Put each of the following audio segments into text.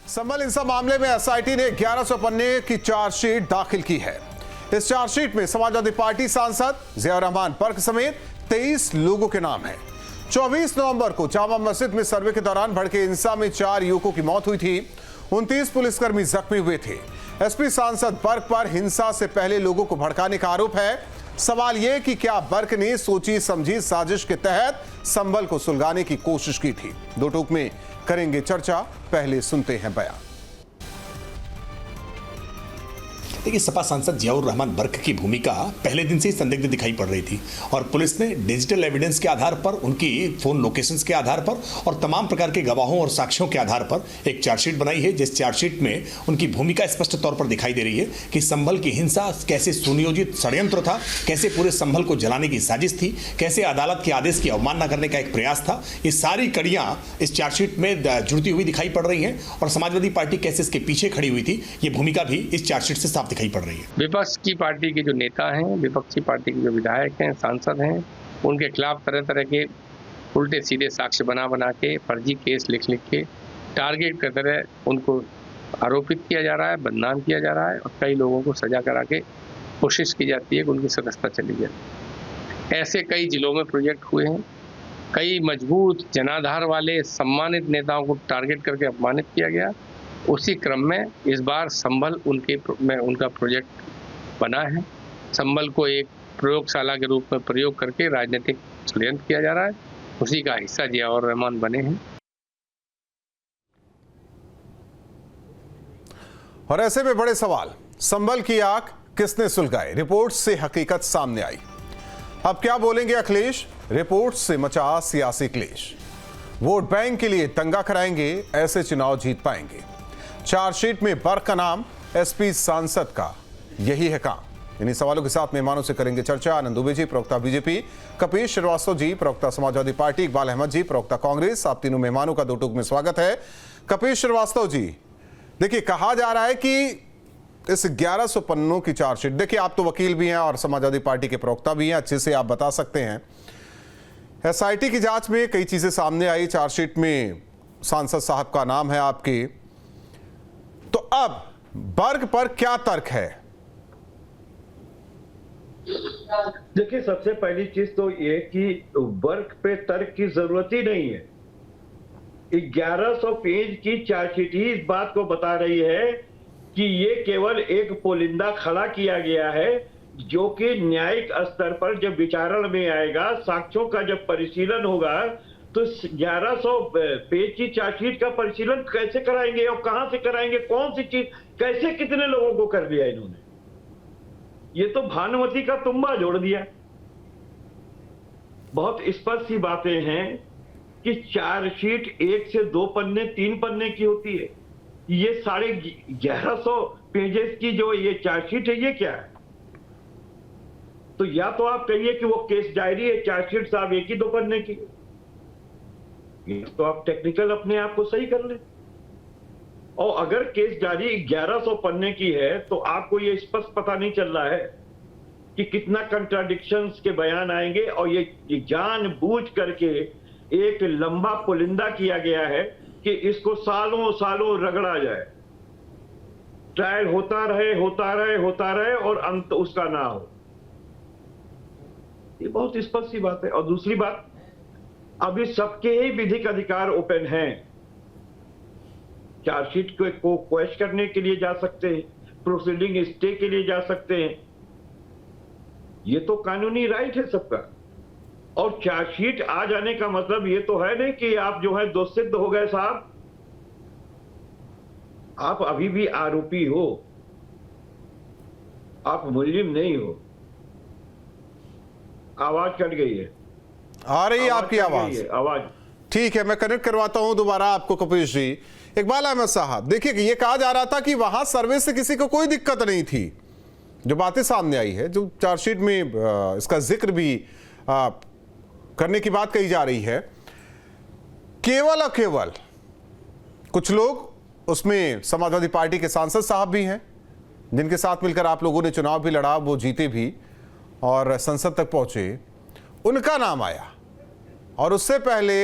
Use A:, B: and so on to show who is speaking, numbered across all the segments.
A: संभल हिंसा मामले में एसआईटी ने 1100 पन्ने की चार्जशीट दाखिल की है। इस चार्जशीट में समाजवादी पार्टी सांसद जिया रहमान बर्क समेत 23 लोगों के नाम हैं। 24 नवंबर को जामा मस्जिद में सर्वे के दौरान भड़के हिंसा में 4 युवकों की मौत हुई थी। 29 पुलिसकर्मी जख्मी हुए थे। एसपी सांसद बर्क पर हिंसा से पहले लोगों को भड़काने का आरोप है। सवाल यह कि क्या बर्क ने सोची समझी साजिश के तहत संभल को सुलगाने की कोशिश की थी। दो टूक में करेंगे चर्चा, पहले सुनते हैं बयान।
B: देखिए, सपा सांसद जियाउर रहमान बर्क की भूमिका पहले दिन से ही संदिग्ध दिखाई पड़ रही थी और पुलिस ने डिजिटल एविडेंस के आधार पर, उनकी फोन लोकेशंस के आधार पर और तमाम प्रकार के गवाहों और साक्ष्यों के आधार पर एक चार्जशीट बनाई है, जिस चार्जशीट में उनकी भूमिका स्पष्ट तौर पर दिखाई दे रही है कि संभल की हिंसा कैसे सुनियोजित षड्यंत्र था, कैसे पूरे संभल को जलाने की साजिश थी, कैसे अदालत के आदेश की अवमानना करने का एक प्रयास था। ये सारी कड़ियां इस चार्जशीट में जुड़ती हुई दिखाई पड़ रही हैं और समाजवादी पार्टी कैसे इसके पीछे खड़ी हुई थी, ये भूमिका भी इस चार्जशीट से साफ दिखाई पड़ रही है।
C: विपक्ष की पार्टी के जो नेता हैं, विपक्षी पार्टी के जो विधायक हैं, सांसद हैं, उनके खिलाफ तरह तरह के उल्टे सीधे साक्ष्य बना के, फर्जी केस लिख के टारगेट की तरह उनको आरोपित किया जा रहा है, बदनाम किया जा रहा है और कई लोगों को सजा करा के कोशिश की जाती है कि उनकी सदस्यता चली जाए। ऐसे कई जिलों में प्रोजेक्ट हुए हैं। कई मजबूत जनाधार वाले सम्मानित नेताओं को टारगेट करके अपमानित किया गया। उसी क्रम में इस बार संभल उनका प्रोजेक्ट बना है। संभल को एक प्रयोगशाला के रूप में प्रयोग करके राजनीतिक षड्यंत्र किया जा रहा है। उसी का हिस्सा जियाउर रहमान बने हैं।
A: और ऐसे में बड़े सवाल, संभल की आग किसने सुलगाई? रिपोर्ट से हकीकत सामने आई। अब क्या बोलेंगे अखिलेश? रिपोर्ट से मचा सियासी क्लेश। वोट बैंक के लिए दंगा कराएंगे, ऐसे चुनाव जीत पाएंगे। चार्जशीट में बर्क का नाम, एसपी सांसद का यही है काम। इन्हीं सवालों के साथ मेहमानों से करेंगे चर्चा। आनंद दुबे जी, प्रवक्ता बीजेपी, कपिश श्रीवास्तव जी, प्रवक्ता समाजवादी पार्टी, इकबाल अहमद जी, प्रवक्ता कांग्रेस। आप तीनों मेहमानों का दो टूक में स्वागत है। कपिश श्रीवास्तव जी, देखिए, कहा जा रहा है कि इस 1100 पन्नों की चार्जशीट, देखिए आप तो वकील भी हैं और समाजवादी पार्टी के प्रवक्ता भी हैं, अच्छे से आप बता सकते हैं। एसआईटी की जांच में कई चीजें सामने आई। चार्जशीट में सांसद साहब का नाम है आपके, तो अब बर्क पर क्या तर्क है?
D: देखिए, सबसे पहली चीज तो ये कि बर्क पे तर्क की जरूरत ही नहीं है। 1100 पेज की चार्जशीट ही इस बात को बता रही है कि ये केवल एक पोलिंदा खड़ा किया गया है, जो कि न्यायिक स्तर पर जब विचारण में आएगा, साक्ष्यों का जब परिशीलन होगा, तो 1100 पेज की चार्जशीट का परिशीलन कैसे कराएंगे और कहां से कराएंगे, कौन सी चीज, कैसे, कितने लोगों को कर दिया इन्होंने? ये तो भानुमति का तुम्बा जोड़ दिया। बहुत स्पष्ट सी बातें हैं कि चार्जशीट 1 से 2 पन्ने 3 पन्ने की होती है। ये 1150 पेजेस की जो ये चार्जशीट है, ये क्या है? तो या तो आप कहिए कि वो केस डायरी है, चार्जशीट साहब 1 ही 2 पन्ने की, तो आप टेक्निकल अपने आप को सही कर लें। और अगर केस डायरी 1100 पन्ने की है तो आपको ये स्पष्ट पता नहीं चल रहा है कि कितना कंट्राडिक्शंस के बयान आएंगे, और ये जानबूझ करके एक लंबा पुलिंदा किया गया है कि इसको सालों सालों रगड़ा जाए, ट्रायल होता रहे और अंत उसका ना हो। ये बहुत स्पष्ट सी बात है। और दूसरी बात, अभी सबके ही विधिक अधिकार ओपन हैं। चार्जशीट को क्वेश करने के लिए जा सकते हैं, प्रोसीडिंग स्टे के लिए जा सकते हैं। ये तो कानूनी राइट है सबका। और चार्जशीट आ जाने का मतलब ये तो है नहीं कि आप जो है दोषसिद्ध हो गए साहब। आप अभी भी आरोपी हो, आप मुलजिम नहीं हो। आवाज कट गई है।
A: आ रही है आपकी आवाज? ठीक है, मैं कनेक्ट करवाता हूं दोबारा आपको कपिश जी। इकबाल अहमद साहब, देखिए, ये कहा जा रहा था कि वहां सर्वे से किसी को कोई दिक्कत नहीं थी। जो बातें सामने आई है, जो चार्जशीट में इसका जिक्र भी करने की बात कही जा रही है, केवल और केवल कुछ लोग उसमें समाजवादी पार्टी के सांसद साहब भी हैं, जिनके साथ मिलकर आप लोगों ने चुनाव भी लड़ा, वो जीते भी और संसद तक पहुंचे, उनका नाम आया। और उससे पहले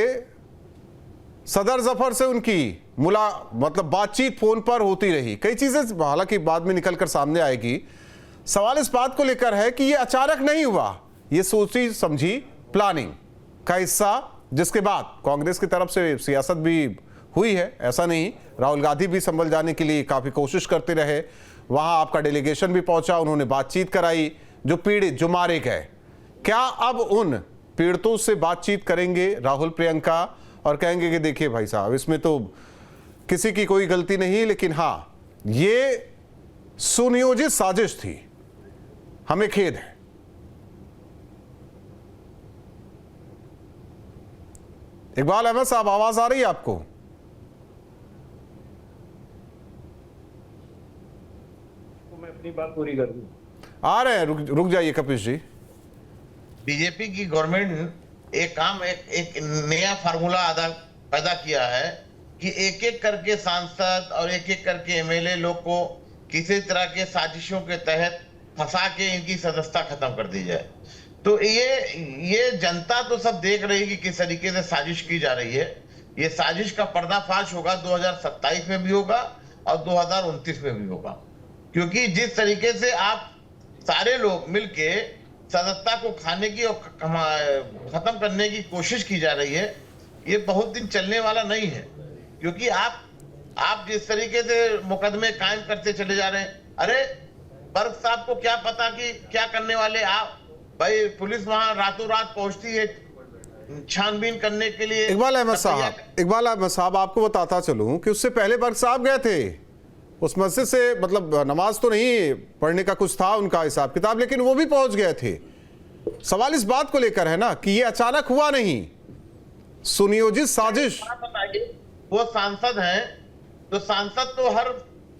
A: सदर जफर से उनकी मतलब बातचीत फोन पर होती रही, कई चीजें हालांकि बाद में निकलकर सामने आएगी। सवाल इस बात को लेकर है कि ये अचानक नहीं हुआ, ये सोची समझी प्लानिंग का हिस्सा, जिसके बाद कांग्रेस की तरफ से सियासत भी हुई है। ऐसा नहीं, राहुल गांधी भी संभल जाने के लिए काफी कोशिश करते रहे, वहां आपका डेलीगेशन भी पहुंचा, उन्होंने बातचीत कराई। जो पीड़ित, जो मारे गए, क्या अब उन पीड़ितों से बातचीत करेंगे राहुल प्रियंका और कहेंगे कि देखिए भाई साहब, इसमें तो किसी की कोई गलती नहीं, लेकिन हाँ ये सुनियोजित साजिश थी, हमें खेद है। इकबाल अहमद साहब, आवाज आ रही है आपको?
D: मैं अपनी बात पूरी कर दूं।
A: आ रहे हैं, रुक जाइए कपिश जी।
E: बीजेपी की गवर्नमेंट एक नया फार्मूला पैदा किया है कि एक एक करके सांसद और एक एक करके एमएलए लोग को किसी तरह के साजिशों के तहत फंसा के इनकी सदस्यता खत्म कर दी जाए। तो ये जनता तो सब देख रही है कि किस तरीके से साजिश की जा रही है। ये साजिश का पर्दाफाश होगा 2027 में भी होगा और 2029 में भी होगा, क्योंकि जिस तरीके से आप सारे लोग मिलके सदस्यता को खाने की और खत्म करने की कोशिश की जा रही है, ये बहुत दिन चलने वाला नहीं है। क्योंकि आप जिस तरीके से मुकदमे कायम करते चले जा रहे हैं, अरे बर्ग साहब को क्या पता कि क्या करने वाले आप, भाई पुलिस वहां रातों रात पहुंचती है छानबीन करने के लिए।
A: इकबाल अहमद साहब, आपको बताता चलूं कि उससे पहले बर्ग साहब गए थे उस मस्जिद से, मतलब नमाज तो नहीं पढ़ने का कुछ था उनका हिसाब किताब, लेकिन वो भी पहुंच गए थे। सवाल इस बात को लेकर है ना कि ये अचानक हुआ नहीं, सुनियोजित साजिश।
E: वो सांसद हैं तो सांसद तो हर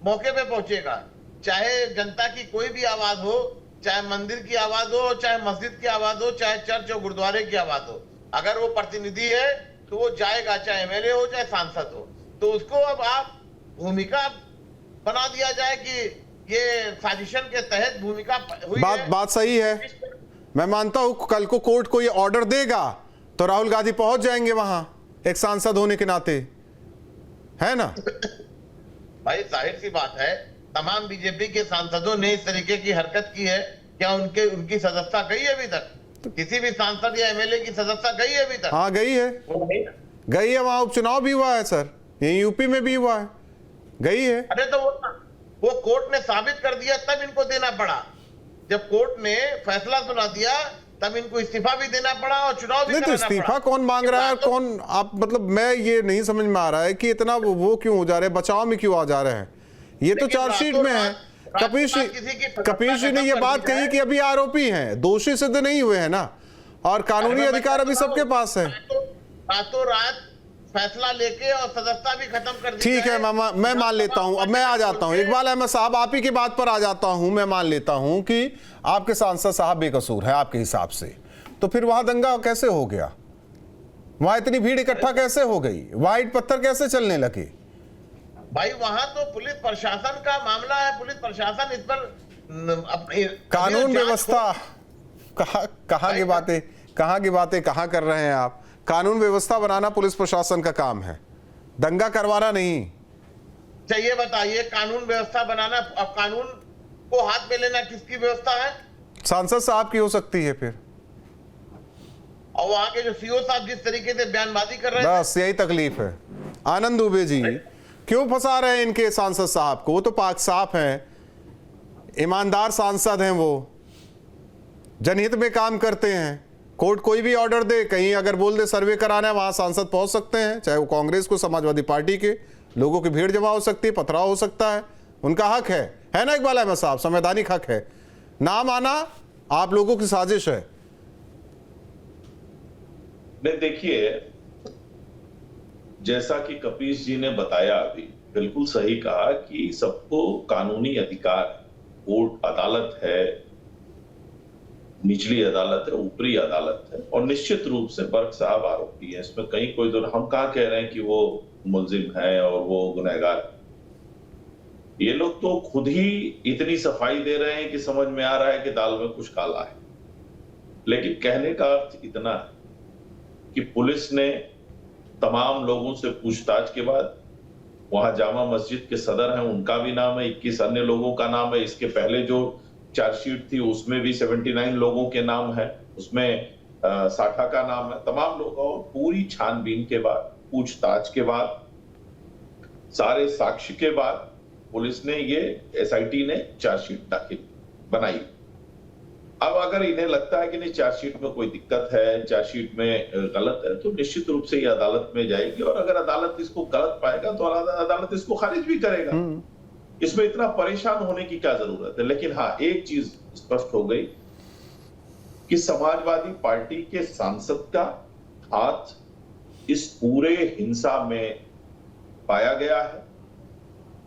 E: मौके पे पहुंचेगा, चाहे जनता की कोई भी आवाज हो, चाहे मंदिर की आवाज हो, चाहे मस्जिद की आवाज हो, चाहे चर्च और गुरुद्वारे की आवाज हो। अगर वो प्रतिनिधि है तो वो जाएगा, चाहे एमएलए हो चाहे सांसद हो। तो उसको अब आप भूमिका बना दिया जाए कि ये साजिशन के तहत भूमिका हुई है।
A: बात सही है, मैं मानता हूं कल को कोर्ट को ये ऑर्डर देगा तो राहुल गांधी पहुंच जाएंगे वहां, एक सांसद होने के नाते, है ना?
E: भाई जाहिर सी बात है, तमाम बीजेपी के सांसदों ने इस तरीके की हरकत की है। क्या उनकी सदस्यता गई है अभी तक? किसी भी सांसद या एमएलए की सदस्यता गई है अभी तक?
A: हाँ गई है, वहां उपचुनाव भी हुआ है सर, यही यूपी में भी हुआ है, गई है।
E: अरे तो वो कोर्ट ने साबित कर दिया तब इनको देना पड़ा। जब कोर्ट ने फैसला सुना दिया तब इनको इस्तीफा भी देना पड़ा और चुनाव भी
A: नहीं, तो इस्तीफा कौन मांग रहा है, कौन आप, मतलब मैं ये नहीं समझ में आ रहा है कि इतना वो क्यों हो जा रहे हैं, बचाव में क्यों आ जा रहे हैं। ये तो चार्जशीट में है। कपिश जी ने ये बात कही कि अभी आरोपी हैं, दोषी सिद्ध नहीं हुए हैं ना, और कानूनी अधिकार अभी सबके पास है।
E: रातों रात फैसला लेके और सदस्यता भी खत्म कर दी।
A: ठीक है, मैं मान लेता हूं, अब मैं आ जाता हूं इकबाल अहमद साहब, आप ही की बात पर आ जाता हूं। मैं मान लेता हूं कि आपके सांसद साहब बेकसूर है आपके हिसाब से, तो फिर वहां दंगा कैसे हो गया, वहां इतनी भीड़ इकट्ठा कैसे हो गई, वहां ईंट पत्थर कैसे चलने लगे?
E: भाई वहां तो पुलिस प्रशासन का मामला है, पुलिस प्रशासन इस पर अपनी
A: कानून व्यवस्था, कहां की बातें कहां कर रहे हैं आप? कानून व्यवस्था बनाना पुलिस प्रशासन का काम है, दंगा करवाना नहीं।
E: चाहिए बताइए, कानून व्यवस्था बनाना, अब कानून को हाथ में लेना किसकी व्यवस्था है?
A: सांसद साहब की हो सकती है फिर,
E: और वहां के जो सीओ साहब जिस तरीके से बयानबाजी कर रहे हैं,
A: बस यही तकलीफ है। आनंद दुबे जी क्यों फंसा रहे हैं इनके सांसद साहब को? वो तो पाक साफ हैं, ईमानदार सांसद हैं, वो जनहित में काम करते हैं। कोर्ट कोई भी ऑर्डर दे, कहीं अगर बोल दे सर्वे कराना है, वहां सांसद पहुंच सकते हैं, चाहे वो कांग्रेस को, समाजवादी पार्टी के लोगों की भीड़ जमा हो सकती है, पथराव हो सकता है, उनका हक है ना इकबाल अहमद साहब? संवैधानिक हक है, ना माना आप लोगों की साजिश है।
F: नहीं, देखिए, जैसा कि कपिश जी ने बताया अभी, बिल्कुल सही कहा कि सबको कानूनी अधिकार, कोर्ट अदालत है, निचली अदालत है, ऊपरी अदालत है, और निश्चित रूप से बर्ग साहब आरोपी है, इसमें कहीं कोई तो, हम कहां कह रहे हैं कि वो मुलजिम है और वो गुनहगार है। ये लोग तो खुद ही इतनी सफाई दे रहे हैं कि समझ में आ रहा है कि दाल में कुछ काला है। लेकिन कहने का अर्थ इतना है कि पुलिस ने तमाम लोगों से पूछताछ के बाद वहां जामा मस्जिद के सदर हैं, उनका भी नाम है, 21 अन्य लोगों का नाम है। इसके पहले जो चार्जशीट थी उसमें भी 79 लोगों के नाम है, उसमें साठा का नाम है, तमाम लोग। और पूरी छानबीन के बाद, पूछताछ के बाद, सारे साक्ष्य के बाद पुलिस ने ये एसआईटी ने चार्जशीट दाखिल बनाई। अब अगर इन्हें लगता है कि नहीं चार्जशीट में कोई दिक्कत है, चार्जशीट में गलत है, तो निश्चित रूप से ये अदालत में जाएगी और अगर अदालत इसको गलत पाएगा तो अदालत इसको खारिज भी करेगा। इसमें इतना परेशान होने की क्या जरूरत है। लेकिन हाँ, एक चीज स्पष्ट हो गई कि समाजवादी पार्टी के सांसद का हाथ इस पूरे हिंसा में पाया गया है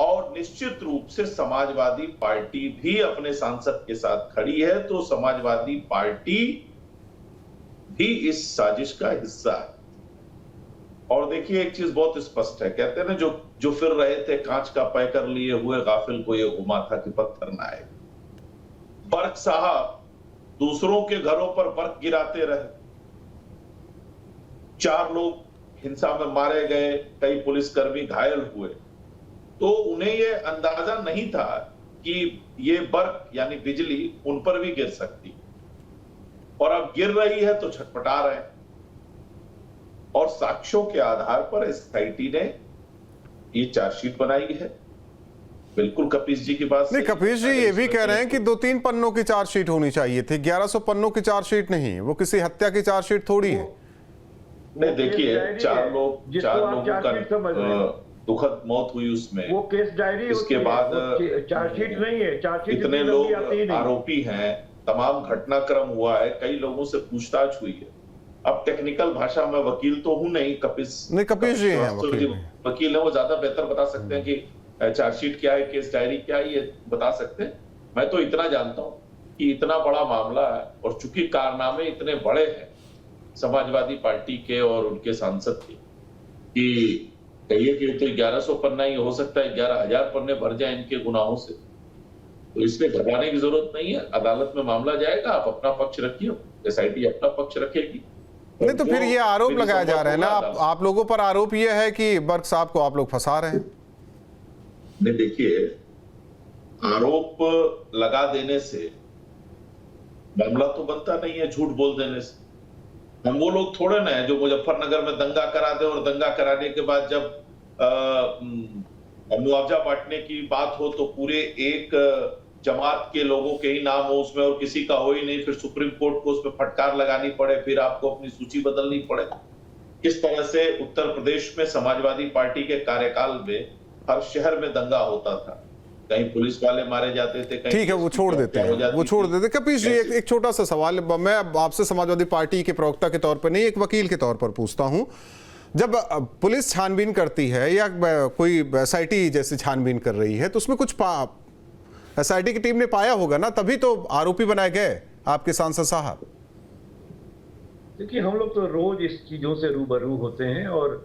F: और निश्चित रूप से समाजवादी पार्टी भी अपने सांसद के साथ खड़ी है, तो समाजवादी पार्टी भी इस साजिश का हिस्सा है। और देखिए एक चीज बहुत स्पष्ट है, कहते हैं ना जो फिर रहे थे कांच का पैकर लिए हुए, गाफिल को ये घुमा था कि पत्थर ना आए। बर्क साहब दूसरों के घरों पर बर्क गिराते रहे, 4 लोग हिंसा में मारे गए, कई पुलिसकर्मी घायल हुए, तो उन्हें यह अंदाजा नहीं था कि ये बर्क यानी बिजली उन पर भी गिर सकती, और अब गिर रही है तो छटपटा रहे हैं। और साक्ष्यों के आधार पर एसआईटी ने ये चार्जशीट बनाई है। बिल्कुल कपीस जी की बात
A: नहीं, कपीस जी ये भी कह रहे हैं कि 2-3 पन्नों की चार्जशीट होनी चाहिए थी, 1100 पन्नों की चार्जशीट नहीं, वो किसी हत्या की चार्जशीट थोड़ी है।
F: नहीं देखिए, 4 लोगों का दुखद मौत हुई उसमें,
D: वो केस डायरी,
F: इसके बाद
D: चार्जशीट नहीं है, चार्जशीट
F: इतने लोग आरोपी हैं, तमाम घटनाक्रम हुआ है, कई लोगों से पूछताछ हुई है। अब टेक्निकल भाषा में वकील तो हूं नहीं, कपीस
A: जी हैं
F: वकील है, वो ज्यादा बेहतर बता सकते हैं कि चार्जशीट क्या है, केस डायरी क्या है, ये बता सकते हैं। मैं तो इतना जानता हूं कि इतना बड़ा मामला है और चूंकि कारनामे इतने बड़े हैं समाजवादी पार्टी के और उनके सांसद के, कि कहिए कि तो 1100 पन्ना ही हो सकता है, 11,000 पन्ने भर जाए इनके गुनाहों से, तो इसमें घबराने की जरूरत नहीं है। अदालत में मामला जाएगा, आप अपना पक्ष रखिए, एसआईटी अपना पक्ष रखेगी।
A: नहीं तो फिर ये आरोप लगाया जा रहा है ना, आप लोगों पर आरोप ये है कि बर्क साहब को आप लोग फंसा रहे हैं।
F: नहीं देखिए, आरोप लगा देने से मामला तो बनता नहीं है, झूठ बोल देने से। हम वो लोग थोड़े ना है जो मुजफ्फरनगर में दंगा करा दे और दंगा कराने के बाद जब मुआवजा बांटने की बात हो तो पूरे एक जमात के लोगों के ही नाम हो उसमें और किसी का हो ही नहीं, फिर सुप्रीम कोर्ट को उसमें फटकार लगानी पड़े, फिर आपको अपनी सूची बदलनी पड़े। किस तरह से उत्तर प्रदेश में समाजवादी पार्टी के कार्यकाल में हर शहर में दंगा होता था, कहीं पुलिस वाले मारे जाते थे, कहीं
A: ठीक है वो छोड़ देते हैं, वो छोड़ देते। कपीस जी एक छोटा सा सवाल मैं आपसे समाजवादी पार्टी के प्रवक्ता के तौर पर नहीं, एक वकील के तौर पर पूछता हूं। जब पुलिस छानबीन करती है या कोई एसआईटी जैसे छानबीन कर रही है तो उसमें कुछ एसआईटी की टीम ने पाया होगा ना, तभी तो आरोपी बनाए गए आपके सांसद साहब।
D: देखिए हम लोग तो रोज इस चीजों से रूबरू होते हैं और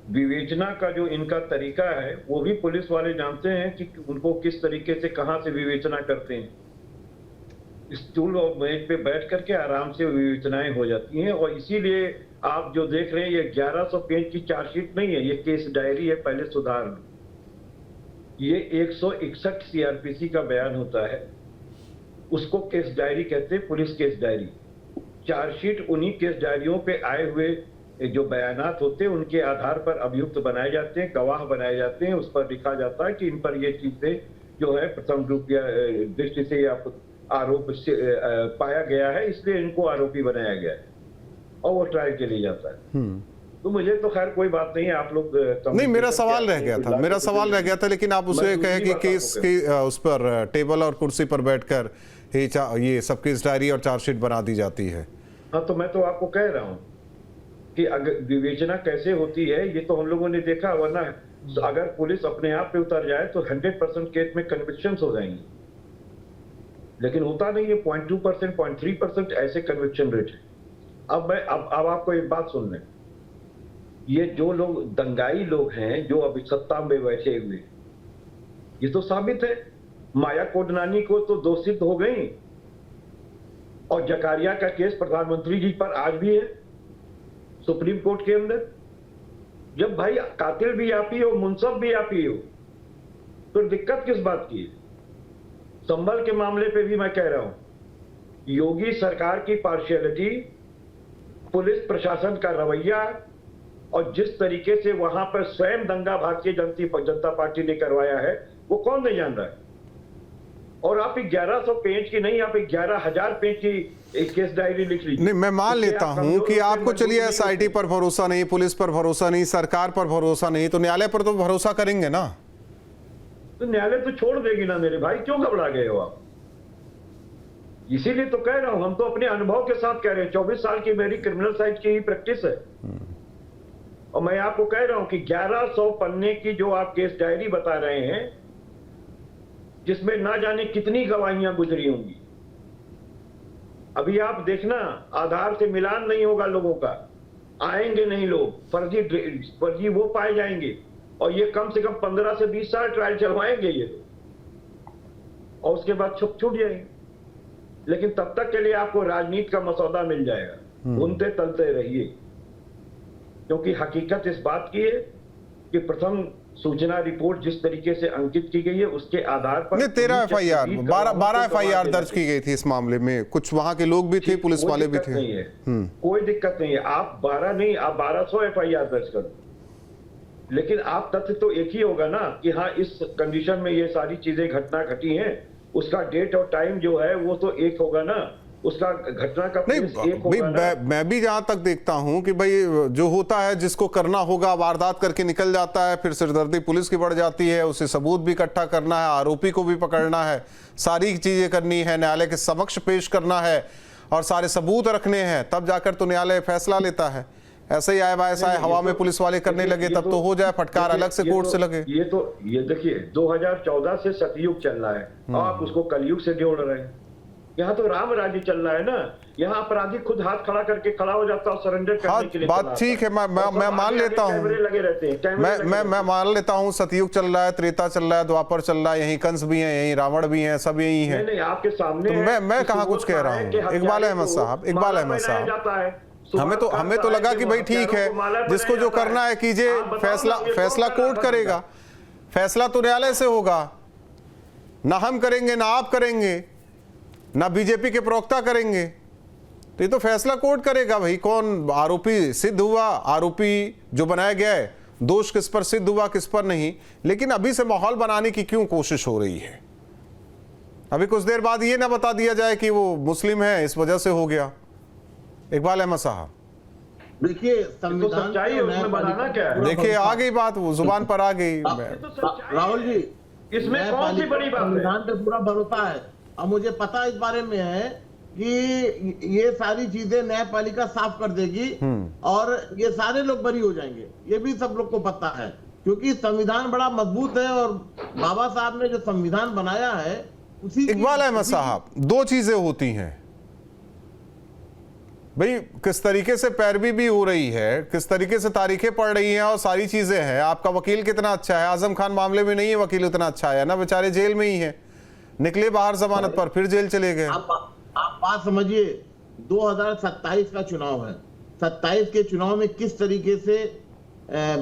D: विवेचना का जो इनका तरीका है वो भी पुलिस वाले जानते हैं कि उनको किस तरीके से कहां से विवेचना करते हैं। स्टूल और मेज पे बैठ करके आराम से विवेचनाएं हो जाती हैं और इसीलिए आप जो देख रहे हैं ये 1100 पेज की चार्जशीट नहीं है, ये केस डायरी है, पहले सुधार लो। ये 161 सीआरपीसी का बयान होता है, उसको केस डायरी कहते हैं, पुलिस केस डायरी। चार्जशीट उन्हीं केस डायरियों पे आए हुए जो बयानात होते हैं उनके आधार पर अभियुक्त बनाए जाते हैं, गवाह बनाए जाते हैं, उस पर लिखा जाता है कि इन पर ये चीजें जो है प्रथम रूप या दृष्टि से आरोप से पाया गया है, इसलिए इनको आरोपी बनाया गया है और वो ट्रायल के लिए जाता है। तो मुझे तो खैर कोई बात नहीं है, आप लोग
A: नहीं, मेरा सवाल रह गया था, लेकिन आप उसे कहे कि केस की उस पर टेबल और कुर्सी पर बैठकर ये सब केस डायरी और चार्जशीट बना दी जाती है।
D: हाँ तो मैं तो आपको कह रहा हूँ कि अगर विवेचना कैसे होती है ये तो हम लोगों ने देखा, वरना अगर पुलिस अपने आप पे उतर जाए तो 100% केस में कन्विक्शंस हो जाएंगी, लेकिन होता नहीं है। 0.2%, 0.3% ऐसे कन्विक्शन रेट है। अब आपको एक बात सुन लें, ये जो लोग दंगाई लोग हैं जो अभी सत्ता में बैठे हुए, ये तो साबित है, माया कोडनानी को तो दोषित हो गई और जकारिया का केस प्रधानमंत्री जी पर आज भी है सुप्रीम कोर्ट के अंदर। जब भाई कातिल भी आप ही हो, मुनसब भी आप ही हो, तो दिक्कत किस बात की है? संभल के मामले पे भी मैं कह रहा हूं, योगी सरकार की पार्शियलिटी, पुलिस प्रशासन का रवैया और जिस तरीके से वहां पर स्वयं दंगा भारतीय जनता पार्टी ने करवाया है, वो कौन नहीं जान रहा है? और आप 1100 पेज की नहीं, आप 11,000 पेज की एक केस डायरी लिख लीजिए।
A: नहीं, मैं मान लेता हूं कि आपको चलिए एसआईटी पर भरोसा नहीं, पुलिस पर भरोसा नहीं, सरकार पर भरोसा नहीं, तो न्यायालय पर तो भरोसा करेंगे ना?
D: तो न्यायालय तो छोड़ देगी ना मेरे भाई, क्यों घबरा गए हो आप? इसीलिए तो कह रहा हूं, हम तो अपने अनुभव के साथ कह रहे हैं। 24 साल की मेरी क्रिमिनल साइड की ही प्रैक्टिस है, और मैं आपको कह रहा हूं कि 1100 पन्ने की जो आप केस डायरी बता रहे हैं, जिसमें ना जाने कितनी गवाहियां गुजरी होंगी। अभी आप देखना, आधार से मिलान नहीं होगा लोगों का, आएंगे नहीं लोग, फर्जी वो पाए जाएंगे, और ये कम से कम 15 से 20 साल ट्रायल चलवाएंगे ये, और उसके बाद छूट जाएंगे। लेकिन तब तक के लिए आपको राजनीति का मसौदा मिल जाएगा, घूमते तलते रहिए, क्योंकि हकीकत इस बात की है कि प्रथम सूचना रिपोर्ट जिस तरीके से अंकित की गई है, उसके आधार पर
A: 13 FIR, 12 FIR दर्ज की गई थी इस मामले में। कुछ वहां के लोग भी थे, पुलिस वाले भी थे।
D: नहीं है, कोई दिक्कत नहीं है। आप 12 नहीं, आप 1200 FIR दर्ज करो, लेकिन आप तथ्य तो एक ही होगा ना कि हाँ, इस कंडीशन में ये सारी चीजें घटना घटी हैं, उसका डेट और टाइम जो है वो तो एक होगा ना, उसका घटना का
A: नहीं
D: एक होगा ना।
A: मैं भी जहां तक देखता हूं कि भाई जो होता है, जिसको करना होगा वारदात करके निकल जाता है, फिर सिरदर्दी पुलिस की बढ़ जाती है, उसे सबूत भी इकट्ठा करना है, आरोपी को भी पकड़ना है, सारी चीजें करनी है, न्यायालय के समक्ष पेश करना है और सारे सबूत रखने हैं, तब जाकर तो न्यायालय फैसला लेता है। ऐसे ही आए वैसा है, हवा में पुलिस वाले करने लगे तब तो हो जाए, फटकार अलग से कोर्ट से लगे।
D: ये देखिए 2014 से सतयुग चल रहा है और आप उसको कलयुग से जोड़ रहे हैं। यहाँ तो राम राज्य चल रहा है ना, यहाँ अपराधी खुद हाथ खड़ा करके खड़ा हो जाता है सरेंडर करने के लिए।
A: बात ठीक है, मैं मान लेता हूँ,
D: कैमरे लगे रहते हैं,
A: मैं मान लेता हूँ सतयुग चल रहा है, त्रेता चल रहा है, द्वापर चल रहा है, यहीं कंस भी हैं, यहीं रावण भी हैं, सब यही है।
D: नहीं, आपके सामने
A: तो मैं कहाँ कुछ कह रहा हूँ। इकबाल अहमद साहब, हमें तो लगा कि भाई ठीक है, जिसको जो करना है कीजिए, फैसला कोर्ट करेगा, फैसला तो न्यायालय से होगा, ना हम करेंगे, ना आप करेंगे, ना बीजेपी के प्रवक्ता करेंगे, तो ये तो फैसला कोर्ट करेगा भाई, कौन आरोपी सिद्ध हुआ, आरोपी जो बनाया गया है, दोष किस पर सिद्ध हुआ किस पर नहीं। लेकिन अभी से माहौल बनाने की क्यों कोशिश हो रही है? अभी कुछ देर बाद ये ना बता दिया जाए कि वो मुस्लिम है इस वजह से हो गया। इकबाल अहमद साहब,
G: देखिए संविधान
D: बनाना क्या है?
A: देखिए आ गई बात, वो जुबान पर आ गई।
G: राहुल जी,
D: इसमें कौन सी बड़ी बात है?
G: संविधान पे पूरा भरोसा है, और मुझे पता इस बारे में है कि ये सारी चीजें न्यायपालिका साफ कर देगी और ये सारे लोग बरी हो जाएंगे, ये भी सब लोग को पता है, क्योंकि संविधान बड़ा मजबूत है और बाबा साहब ने जो संविधान बनाया है उसी।
A: इकबाल अहमद साहब, दो चीजें होती हैं भाई, किस तरीके से पैरवी भी हो रही है, किस तरीके से तारीखें पढ़ रही हैं और सारी चीजें हैं। आपका वकील कितना अच्छा है, आजम खान मामले में नहीं है वकील उतना अच्छा है ना, बेचारे जेल में ही है, निकले बाहर जमानत पर, फिर जेल चले गए।
G: आप बात समझिए, 2027 का चुनाव है, 27 के चुनाव में किस तरीके से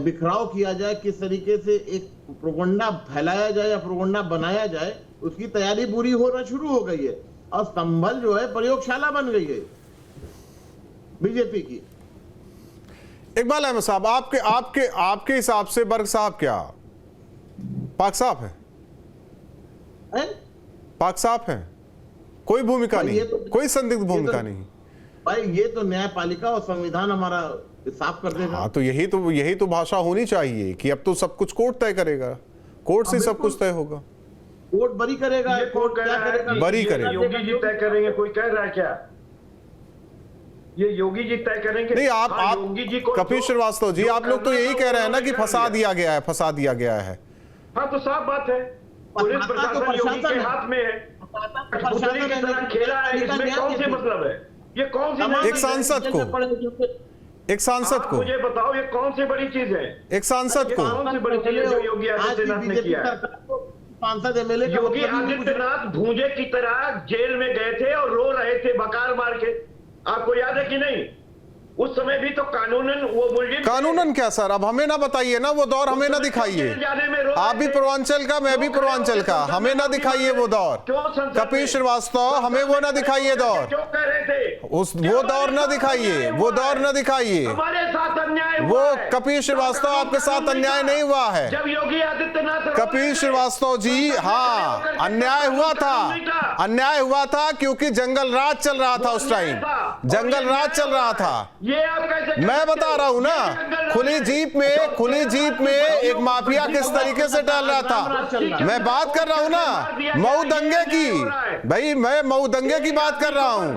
G: बिखराव किया जाए, किस तरीके से एक प्रोपगंडा फैलाया जाए या प्रोपगंडा बनाया जाए, उसकी तैयारी पूरी होना शुरू हो गई है, और संभल जो है प्रयोगशाला बन गई है बीजेपी की।
A: इकबाल अहमद साहब, आपके हिसाब से बर्ग साहब क्या पाक साफ है? पाक साफ है, कोई भूमिका नहीं, कोई संदिग्ध भूमिका नहीं
G: भाई, ये तो न्यायपालिका और संविधान हमारा साफ कर देगा।
A: हाँ, तो यही तो भाषा होनी चाहिए कि अब तो सब कुछ कोर्ट तय करेगा, कोर्ट से सब कुछ तय होगा,
G: कोर्ट बरी करेगा।
D: कोर्ट क्या करेगा?
A: बरी करेगा।
D: योगी जी तय करेंगे, कोई कह रहा है क्या? ये योगी जी तय करेंगे?
A: नहीं, आप
D: योगी जी को,
A: कपिल श्रीवास्तव जी, आप लोग तो यही कह रहे हैं ना कि फंसा दिया गया है, फंसा दिया गया है।
D: हाँ, तो साफ बात है, पुलिस प्रशासन योगी के हाथ में है, पुतली की तरह खेला है, इसमें कौन सी मतलब है? ये कौन सी?
A: एक सांसद को
D: मुझे बताओ, ये कौन सी बड़ी चीज है?
A: एक सांसद को
D: कौन सी बड़ी चीज है जो योगी आदित्यनाथ ने किया है?
G: सांसद एमएलए
D: योगी आदित्यनाथ भूजे की तरह जेल में गए थे और रो रहे थे बकार मार के, आपको याद है कि नहीं? उस समय भी तो कानूनन वो मुलजिम
A: कानूनन क्या सर, अब हमें ना बताइए ना, वो दौर हमें ना दिखाइए। आप भी पूर्वांचल का, मैं भी पूर्वांचल का, हमें ना दिखाइए वो दौर। कपिल श्रीवास्तव, हमें वो ना दिखाइए दौर,
D: क्यों कह रहे थे
A: वो दौर ना दिखाइए, वो दौर ना दिखाइए।
D: हमारे साथ अन्याय हुआ
A: वो
D: है।
A: कपिल श्रीवास्तव आपके साथ अन्याय नहीं हुआ है।
D: जब योगी आदित्यनाथ
A: कपिल श्रीवास्तव जी, हाँ अन्याय हुआ था, अन्याय हुआ था क्योंकि जंगल राज चल रहा था उस टाइम, जंगल राज चल रहा था।
D: ये आप कैसे
A: मैं बता रहा हूं ना, खुली जीप में एक माफिया किस तरीके से डाल रहा था। मैं बात कर रहा हूं ना मऊ दंगे की, भाई मैं मऊ दंगे की बात कर रहा हूं।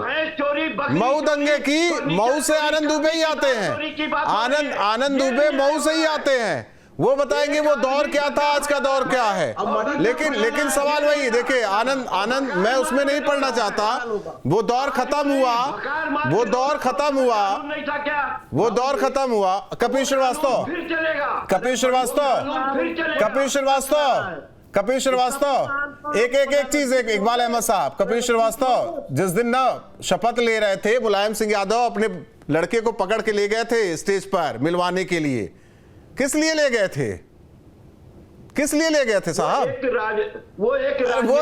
A: मऊ दंगे की, मऊ से आनंद दुबे ही आते हैं, आनंद दुबे मऊ से ही आते हैं। वो बताएंगे वो दौर क्या था, आज का दौर क्या है। लेकिन सवाल वही, देखिए आनंद मैं उसमें नहीं पढ़ना चाहता। वो दौर खत्म हुआ, वो दौर खत्म हुआ, वो दौर खत्म हुआ। कपिल श्रीवास्तव, एक चीज, इकबाल अहमद साहब, कपिल श्रीवास्तव जिस दिन ना शपथ ले रहे थे, मुलायम सिंह यादव अपने लड़के को पकड़ के ले गए थे स्टेज पर मिलवाने के लिए। किस लिए ले गए थे, किस लिए ले गए थे साहब? वो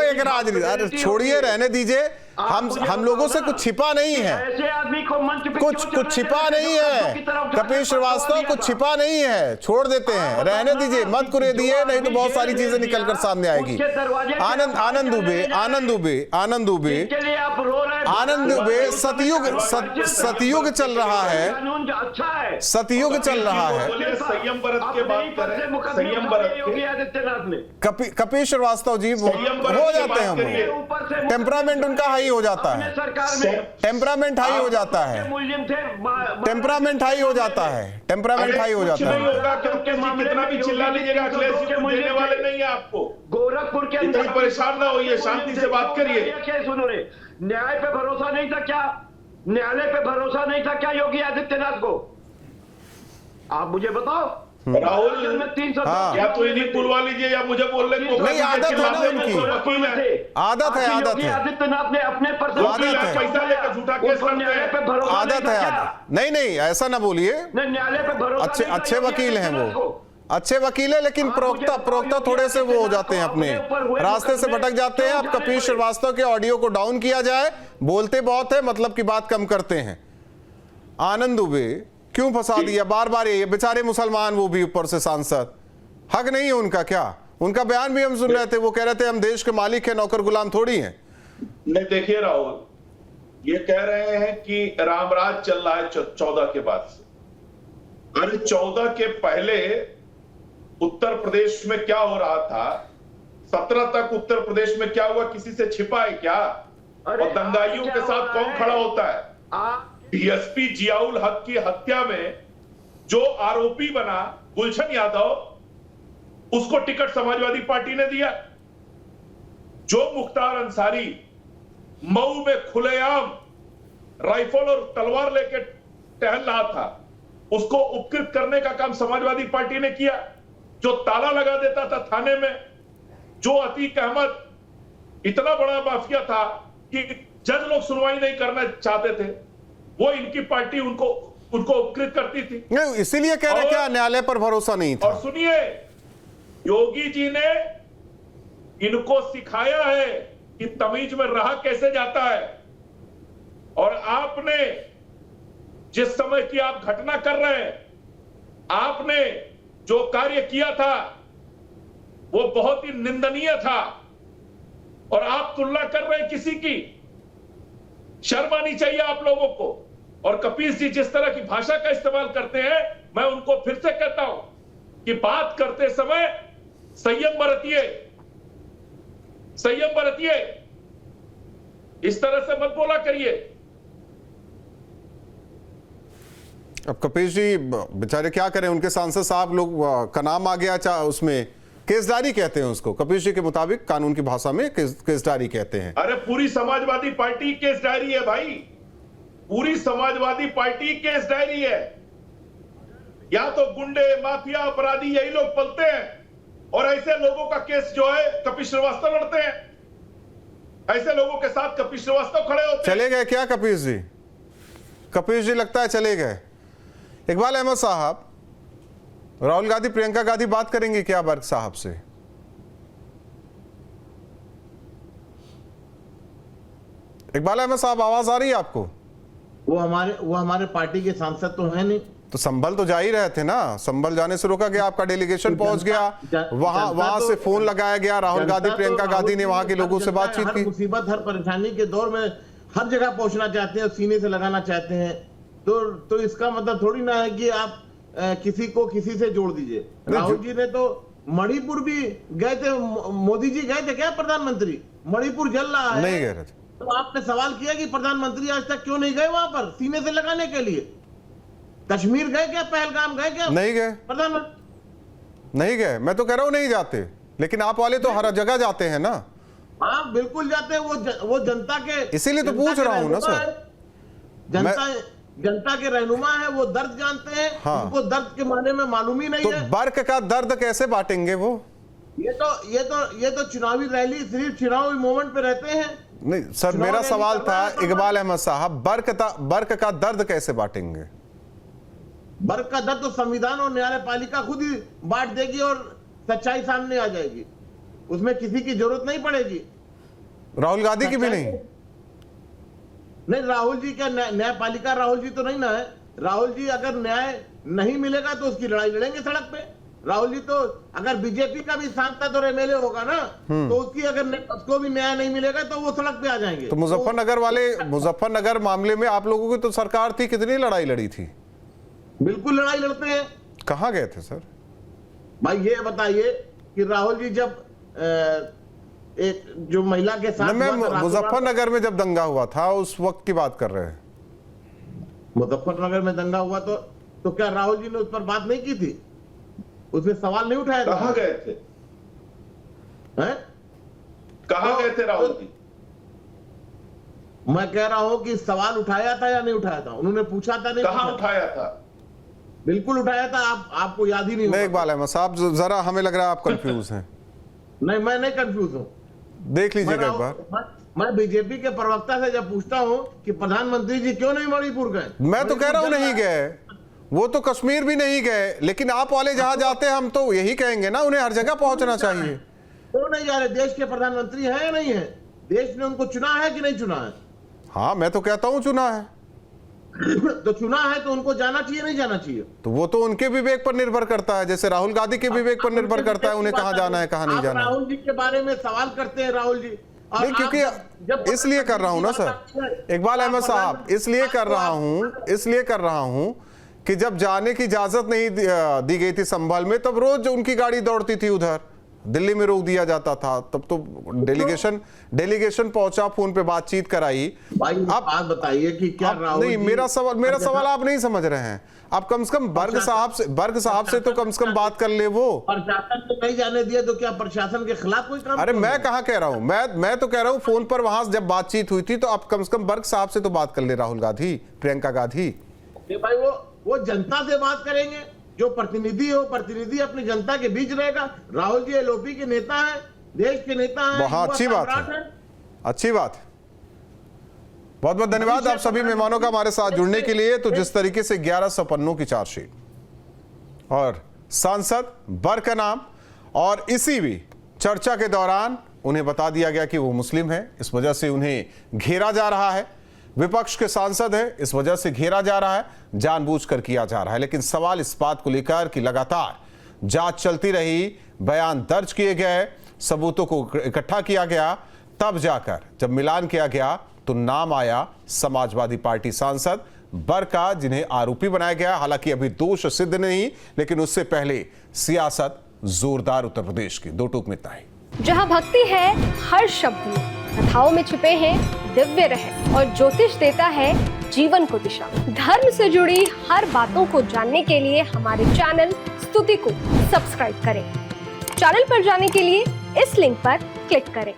A: एक राजनीति, अरे छोड़िए, रहने दीजिए। हम लोगों से कुछ छिपा नहीं है,
D: ऐसे आदमी को मंच पे
A: कुछ छिपा नहीं है। कपिल श्रीवास्तव कुछ छिपा नहीं है, छोड़ देते हैं, रहने दीजिए, मत कुरेदिए, नहीं तो बहुत सारी चीजें निकल कर सामने आएगी। आनंद दुबे सतयुग चल रहा है, सतयुग चल रहा है।
F: संयम बरत के बात करें, संयम बरत
D: योगी आदित्यनाथ ने
A: कपिल श्रीवास्तव जी हो जाते हैं, टेम्परामेंट उनका हाई हो जाता है, टेम्परामेंट हाई हो जाता है, टेम्परामेंट हाई हो जाता है, टेम्परामेंट हाई हो जाता है।
F: कितना भी चिल्ला लीजिएगा, अखिलेश जी देने वाले नहीं है आपको।
D: गोरखपुर के
F: इतना परेशान ना होइए, शांति से बात करिए।
D: उन्होंने न्याय पे भरोसा नहीं था क्या, न्यायालय पे भरोसा नहीं था क्या योगी आदित्यनाथ को? आप मुझे बताओ।
F: राहुल,
A: हाँ।
F: या तो इन्हीं बुलवा लीजिए या मुझे बोलने को।
A: नहीं, आदत है ना उनकी, आदत है।
D: आदित्यनाथ ने अपने पर
F: पैसा लेकर झूठा केस करते हैं,
A: आदत है। नहीं ऐसा ना बोलिए,
D: न्यायालय पे भरोसा,
A: अच्छे वकील हैं वो, अच्छे वकील है, लेकिन प्रवक्ता थोड़े से वो हो जाते हैं, अपने रास्ते से भटक जाते हैं। अब कपिल श्रीवास्तव के ऑडियो को डाउन किया जाए, बोलते बहुत है, मतलब की बात कम करते हैं। आनंद दुबे क्यों फंसा दिया बार बार, ये बेचारे मुसलमान, वो भी ऊपर से सांसद, हक नहीं है उनका क्या? उनका बयान भी हम सुन रहे थे, वो कह रहे थे हम देश के मालिक हैं, नौकर गुलाम थोड़ी हैं।
F: नहीं, देखिए राहुल, ये कह रहे हैं कि रामराज चल रहा है 14 के बाद से। अरे 14 के पहले उत्तर प्रदेश में क्या हो रहा था, 17 तक उत्तर प्रदेश में क्या हुआ, किसी से छिपा है क्या? और दंगाइयों के साथ कौन खड़ा होता है? डीएसपी जियाउल हक की हत्या में जो आरोपी बना गुलशन यादव, उसको टिकट समाजवादी पार्टी ने दिया। जो मुख्तार अंसारी मऊ में खुलेआम राइफल और तलवार लेकर टहल रहा था, उसको उपकृत करने का काम समाजवादी पार्टी ने किया। जो ताला लगा देता था थाने में, जो अतीक अहमद इतना बड़ा माफिया था कि जज लोग सुनवाई नहीं करना चाहते थे, वो इनकी पार्टी उनको उपकृत करती थी।
A: नहीं, इसीलिए कह रहे क्या न्यायालय पर भरोसा नहीं था।
F: और सुनिए, योगी जी ने इनको सिखाया है कि तमीज में रहा कैसे जाता है। और आपने जिस समय की आप घटना कर रहे हैं, आपने जो कार्य किया था वो बहुत ही निंदनीय था, और आप तुलना कर रहे हैं किसी की, शर्म आनी चाहिए आप लोगों को। और कपिल जी जिस तरह की भाषा का इस्तेमाल करते हैं, मैं उनको फिर से कहता हूं कि बात करते समय संयम बरतिए, संयम बरतिए, इस तरह से मत बोला करिए।
A: अब कपिल जी बेचारे क्या करें, उनके सांसद साहब लोग का नाम आ गया उसमें, केसदारी कहते हैं उसको, कपिल जी के मुताबिक कानून की भाषा में केसदारी कहते हैं।
F: अरे पूरी समाजवादी पार्टी केस डायरी है भाई, पूरी समाजवादी पार्टी केस डायरी है। या तो गुंडे, माफिया, अपराधी यही लोग पलते हैं, और ऐसे लोगों का केस जो है कपिल श्रीवास्तव लड़ते हैं। ऐसे लोगों के साथ कपिल श्रीवास्तव खड़े होते हैं।
A: चले गए क्या कपिल जी? कपिल जी लगता है चले गए। इकबाल अहमद साहब, राहुल गांधी प्रियंका गांधी बात करेंगे क्या बर्क साहब से? इकबाल अहमद साहब, आवाज आ रही है आपको?
G: वो हमारे पार्टी के सांसद तो है नहीं।
A: तो संभल तो जा ही रहे थे ना, संभल जाने से रोका गया, आपका डेलीगेशन पहुंच गया, वहां से फोन लगाया गया, राहुल गांधी प्रियंका गांधी ने वहां के लोगों से बातचीत की।
G: मुसीबत हर परेशानी के दौर में हर जगह पहुंचना चाहते हैं, सीने से लगाना चाहते हैं, तो इसका मतलब थोड़ी ना है कि आप किसी को किसी से जोड़ दीजिए। राहुल जी ने तो मणिपुर भी गए थे, मोदी जी गए थे क्या प्रधानमंत्री? मणिपुर जल रहा है,
A: नहीं गए थे।
G: तो आपने सवाल किया कि प्रधानमंत्री आज तक क्यों नहीं गए वहां पर सीने से लगाने के लिए? कश्मीर गए क्या? पहलगाम गए क्या?
A: नहीं गए,
G: प्रधानमंत्री
A: नहीं गए। मैं तो कह रहा हूं नहीं जाते, लेकिन आप वाले तो हर जगह जाते हैं ना।
G: हाँ बिल्कुल जाते हैं, वो जनता के,
A: इसीलिए तो पूछ रहा हूं ना सर।
G: जनता के रहनुमा है, वो दर्द जानते हैं।
A: हाँ।
G: उनको दर्द के माने में मालूम ही नहीं
A: तो
G: है।
A: बर्क का दर्द कैसे बांटेंगे वो?
G: ये तो चुनावी रैली, सिर्फ चुनावी मोमेंट पे रहते हैं।
A: नहीं सर, मेरा सवाल था इकबाल अहमद साहब, बर्क का दर्द कैसे बांटेंगे?
G: बर्क का दर्द तो संविधान और न्यायपालिका खुद ही बांट देगी और सच्चाई सामने आ जाएगी, उसमें किसी की जरूरत नहीं पड़ेगी।
A: राहुल गांधी की भी नहीं?
G: नहीं, राहुल जी क्या न्यायपालिका? राहुल जी तो नहीं ना है। राहुल जी अगर न्याय नहीं मिलेगा तो उसकी लड़ाई लड़ेंगे सड़क पे। राहुल जी तो अगर बीजेपी का भी सांसद और एमएलए होगा ना, तो उसको भी न्याय नहीं मिलेगा तो वो सड़क पे आ जाएंगे।
A: तो मुजफ्फरनगर मामले में आप लोगों की तो सरकार थी, कितनी लड़ाई लड़ी थी?
G: बिल्कुल लड़ाई लड़ते हैं।
A: कहां गए थे सर?
G: भाई ये बताइए कि राहुल जी जब एक जो महिला के साथ
A: मुजफ्फरनगर में जब दंगा हुआ था उस वक्त की बात कर रहे हैं।
G: मुजफ्फरनगर में दंगा हुआ तो क्या राहुल जी ने उस पर बात नहीं की थी? उसमें सवाल नहीं उठाया था?
F: कहां गए थे? कहां गए थे राहुल जी?
G: मैं कह रहा हूं कि सवाल उठाया था या नहीं उठाया था? उन्होंने पूछा था, नहीं
F: कहां उठाया था?
G: बिल्कुल उठाया था। आपको याद ही नहीं?
A: नहीं इकबाल अहमद साहब, जरा हमें लग रहा है आप कंफ्यूज हैं।
G: नहीं, मैं नहीं कंफ्यूज हूं।
A: देख लीजिएगा एक बार।
G: मैं बीजेपी के प्रवक्ता से जब पूछता हूं कि प्रधानमंत्री जी क्यों नहीं मणिपुर गए,
A: मैं तो कह रहा हूं नहीं गए, वो तो कश्मीर भी नहीं गए, लेकिन आप वाले जहां जाते हैं हम तो यही कहेंगे ना, उन्हें हर जगह पहुंचना चाहिए।
G: क्यों नहीं जा रहे? देश के प्रधानमंत्री हैं या नहीं है? देश ने उनको चुना है कि नहीं चुना है?
A: हाँ, मैं तो कहता हूं चुना है।
G: तो चुना है तो उनको जाना चाहिए, नहीं जाना चाहिए?
A: तो वो तो उनके विवेक पर निर्भर करता है, जैसे राहुल गांधी के विवेक पर निर्भर करता है उन्हें कहां जाना है कहां नहीं जाना है।
G: राहुल जी के बारे में सवाल करते हैं राहुल जी,
A: नहीं, क्योंकि इसलिए कर रहा हूं ना सर इकबाल अहमद साहब, इसलिए कर रहा हूं कि जब जाने की इजाजत नहीं दी गई थी संभल में, तब रोज उनकी गाड़ी दौड़ती थी उधर, दिल्ली में रोक दिया जाता था, तब तो डेलीगेशन पहुंचा, फोन पे बातचीत कराई।
G: आप बात बताइए कि क्या राहुल
A: नहीं, मेरा सवाल आप नहीं समझ रहे हैं। आप कम से कम बर्ग साहब से तो कम से कम बात कर ले। वो
G: प्रशासन को नहीं जाने दिया तो क्या प्रशासन के खिलाफ कोई काम?
A: अरे मैं कहां कह रहा हूं, मैं तो कह रहा हूं फोन पर वहां जब बातचीत हुई थी तो आप कम से कम बर्ग साहब से तो बात कर ले, राहुल गांधी प्रियंका गांधी।
G: भाई वो जनता से बात करेंगे, जो प्रतिनिधि हो, प्रतिनिधि अपनी जनता के बीच रहेगा। राहुल जी एलओपी के नेता हैं, देश के नेता हैं।
A: बहुत अच्छी बात है, अच्छी बात है। बहुत बहुत धन्यवाद आप सभी मेहमानों का हमारे साथ जुड़ने के लिए। तो जिस तरीके से 1100 पन्नों की चार्जशीट और सांसद बर्क का नाम, और इसी भी चर्चा के दौरान उन्हें बता दिया गया कि वो मुस्लिम है, इस वजह से उन्हें घेरा जा रहा है। विपक्ष के सांसद है, इस वजह से घेरा जा रहा है, जानबूझकर किया जा रहा है। लेकिन सवाल इस बात को लेकर कि लगातार जांच चलती रही, बयान दर्ज किए गए, सबूतों को इकट्ठा किया गया, तब जाकर जब मिलान किया गया तो नाम आया समाजवादी पार्टी सांसद बर्क का, जिन्हें आरोपी बनाया गया। हालांकि अभी दोष सिद्ध नहीं, लेकिन उससे पहले सियासत जोरदार उत्तर प्रदेश की। दो टूक में इतना ही।
H: जहां भक्ति है हर शब्द में, कथाओं में छुपे हैं दिव्य रहस्य, और ज्योतिष देता है जीवन को दिशा। धर्म से जुड़ी हर बातों को जानने के लिए हमारे चैनल स्तुति को सब्सक्राइब करें। चैनल पर जाने के लिए इस लिंक पर क्लिक करें।